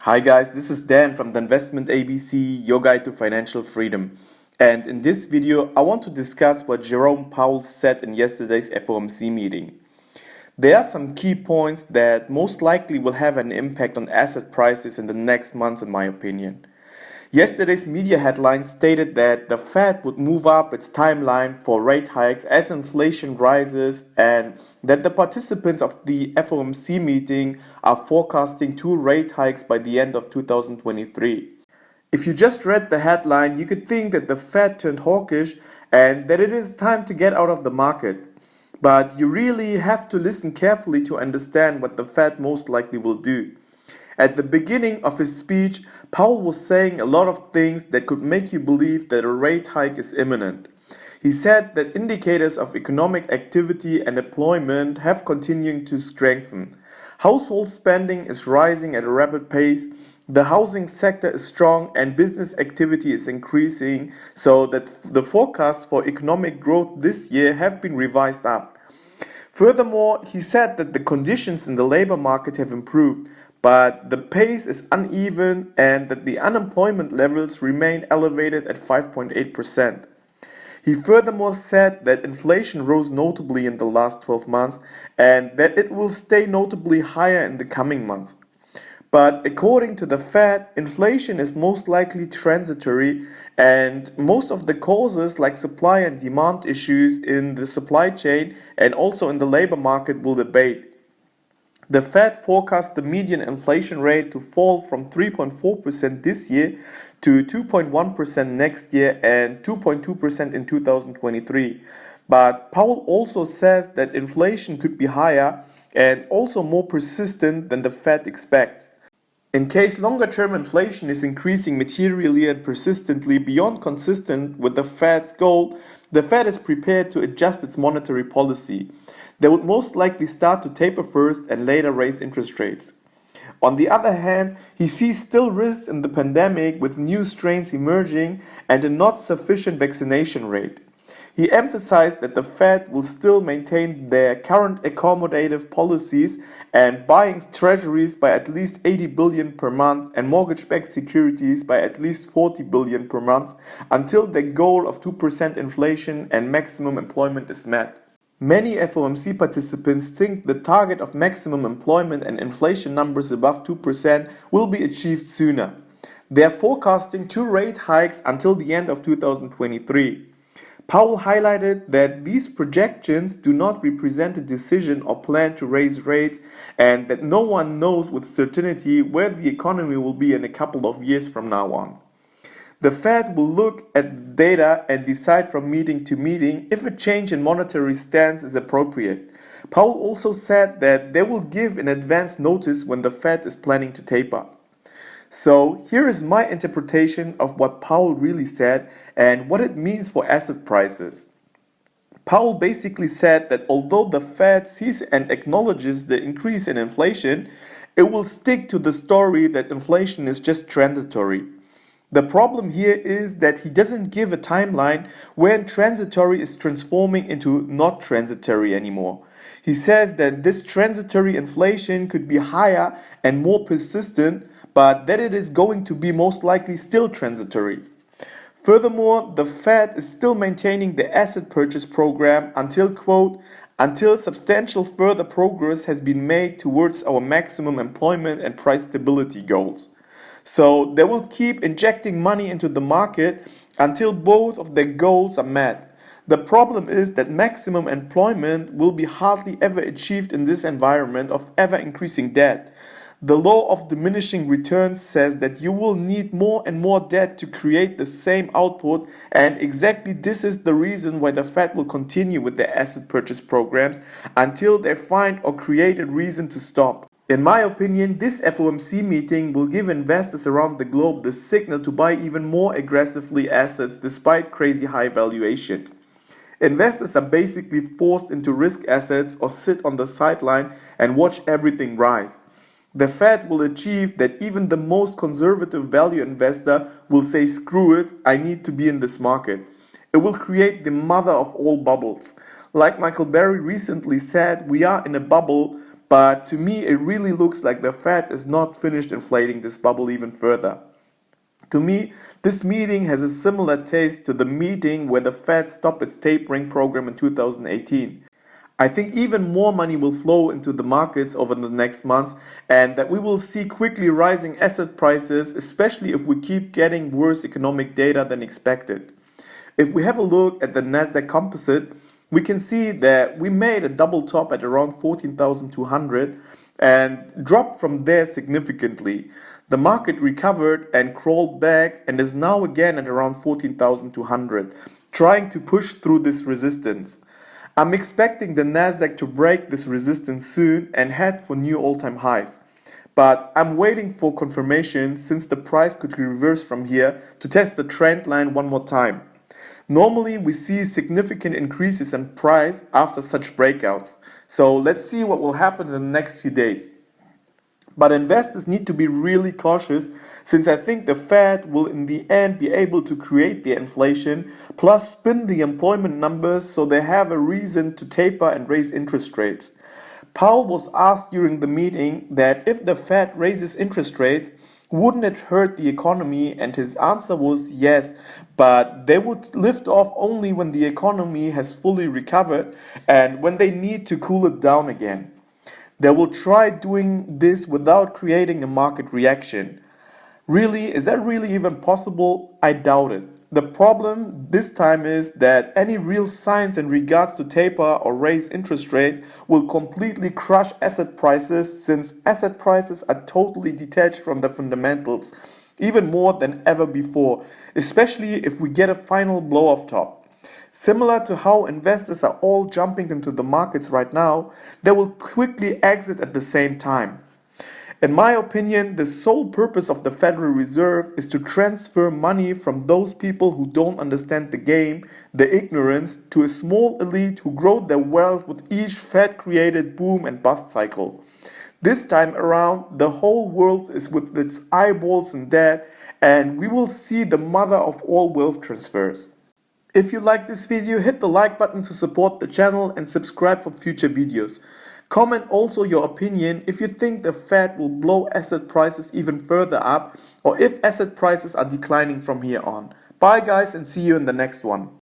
Hi guys, this is Dan from the Investment ABC, your guide to financial freedom. And in this video, I want to discuss what Jerome Powell said in yesterday's FOMC meeting. There are some key points that most likely will have an impact on asset prices in the next months, in my opinion. Yesterday's media headlines stated that the Fed would move up its timeline for rate hikes as inflation rises, and that the participants of the FOMC meeting are forecasting 2 rate hikes by the end of 2023. If you just read the headline, you could think that the Fed turned hawkish and that it is time to get out of the market. But you really have to listen carefully to understand what the Fed most likely will do. At the beginning of his speech, Powell was saying a lot of things that could make you believe that a rate hike is imminent. He said that indicators of economic activity and employment have continued to strengthen. Household spending is rising at a rapid pace, the housing sector is strong, and business activity is increasing, so that the forecasts for economic growth this year have been revised up. Furthermore, he said that the conditions in the labor market have improved, but the pace is uneven and that the unemployment levels remain elevated at 5.8%. He furthermore said that inflation rose notably in the last 12 months and that it will stay notably higher in the coming months. But according to the Fed, inflation is most likely transitory, and most of the causes like supply and demand issues in the supply chain and also in the labor market will abate. The Fed forecast the median inflation rate to fall from 3.4% this year to 2.1% next year and 2.2% in 2023. But Powell also says that inflation could be higher and also more persistent than the Fed expects. In case longer-term inflation is increasing materially and persistently beyond consistent with the Fed's goal, the Fed is prepared to adjust its monetary policy. They would most likely start to taper first and later raise interest rates. On the other hand, he sees still risks in the pandemic with new strains emerging and a not sufficient vaccination rate. He emphasized that the Fed will still maintain their current accommodative policies and buying treasuries by at least 80 billion per month and mortgage-backed securities by at least 40 billion per month until the goal of 2% inflation and maximum employment is met. Many FOMC participants think the target of maximum employment and inflation numbers above 2% will be achieved sooner. They are forecasting 2 rate hikes until the end of 2023. Powell highlighted that these projections do not represent a decision or plan to raise rates and that no one knows with certainty where the economy will be in a couple of years from now on. The Fed will look at data and decide from meeting to meeting if a change in monetary stance is appropriate. Powell also said that they will give an advance notice when the Fed is planning to taper. So here is my interpretation of what Powell really said and what it means for asset prices. Powell basically said that although the Fed sees and acknowledges the increase in inflation, it will stick to the story that inflation is just transitory. The problem here is that he doesn't give a timeline when transitory is transforming into not transitory anymore. He says that this transitory inflation could be higher and more persistent, but that it is going to be most likely still transitory. Furthermore, the Fed is still maintaining the asset purchase program until, quote, until substantial further progress has been made towards our maximum employment and price stability goals. So they will keep injecting money into the market until both of their goals are met. The problem is that maximum employment will be hardly ever achieved in this environment of ever increasing debt. The law of diminishing returns says that you will need more and more debt to create the same output, and exactly this is the reason why the Fed will continue with their asset purchase programs until they find or create a reason to stop. In my opinion, this FOMC meeting will give investors around the globe the signal to buy even more aggressively assets despite crazy high valuations. Investors are basically forced into risk assets or sit on the sideline and watch everything rise. The Fed will achieve that even the most conservative value investor will say, screw it, I need to be in this market. It will create the mother of all bubbles. Like Michael Berry recently said, we are in a bubble, but to me it really looks like the Fed is not finished inflating this bubble even further. To me, this meeting has a similar taste to the meeting where the Fed stopped its tapering program in 2018. I think even more money will flow into the markets over the next months, and that we will see quickly rising asset prices, especially if we keep getting worse economic data than expected. If we have a look at the Nasdaq Composite, we can see that we made a double top at around 14,200 and dropped from there significantly. The market recovered and crawled back and is now again at around 14,200, trying to push through this resistance. I'm expecting the Nasdaq to break this resistance soon and head for new all-time highs. But I'm waiting for confirmation since the price could reverse from here to test the trend line one more time. Normally we see significant increases in price after such breakouts. So let's see what will happen in the next few days. But investors need to be really cautious since I think the Fed will in the end be able to create the inflation plus spin the employment numbers so they have a reason to taper and raise interest rates. Powell was asked during the meeting that if the Fed raises interest rates, wouldn't it hurt the economy? And his answer was yes, but they would lift off only when the economy has fully recovered and when they need to cool it down again. They will try doing this without creating a market reaction. Really, is that really even possible? I doubt it. The problem this time is that any real signs in regards to taper or raise interest rates will completely crush asset prices since asset prices are totally detached from the fundamentals, even more than ever before, especially if we get a final blow-off top. Similar to how investors are all jumping into the markets right now, they will quickly exit at the same time. In my opinion, the sole purpose of the Federal Reserve is to transfer money from those people who don't understand the game, the ignorance, to a small elite who grow their wealth with each Fed-created boom and bust cycle. This time around, the whole world is with its eyeballs in debt, and we will see the mother of all wealth transfers. If you like this video, hit the like button to support the channel and subscribe for future videos. Comment also your opinion if you think the Fed will blow asset prices even further up or if asset prices are declining from here on. Bye guys and see you in the next one.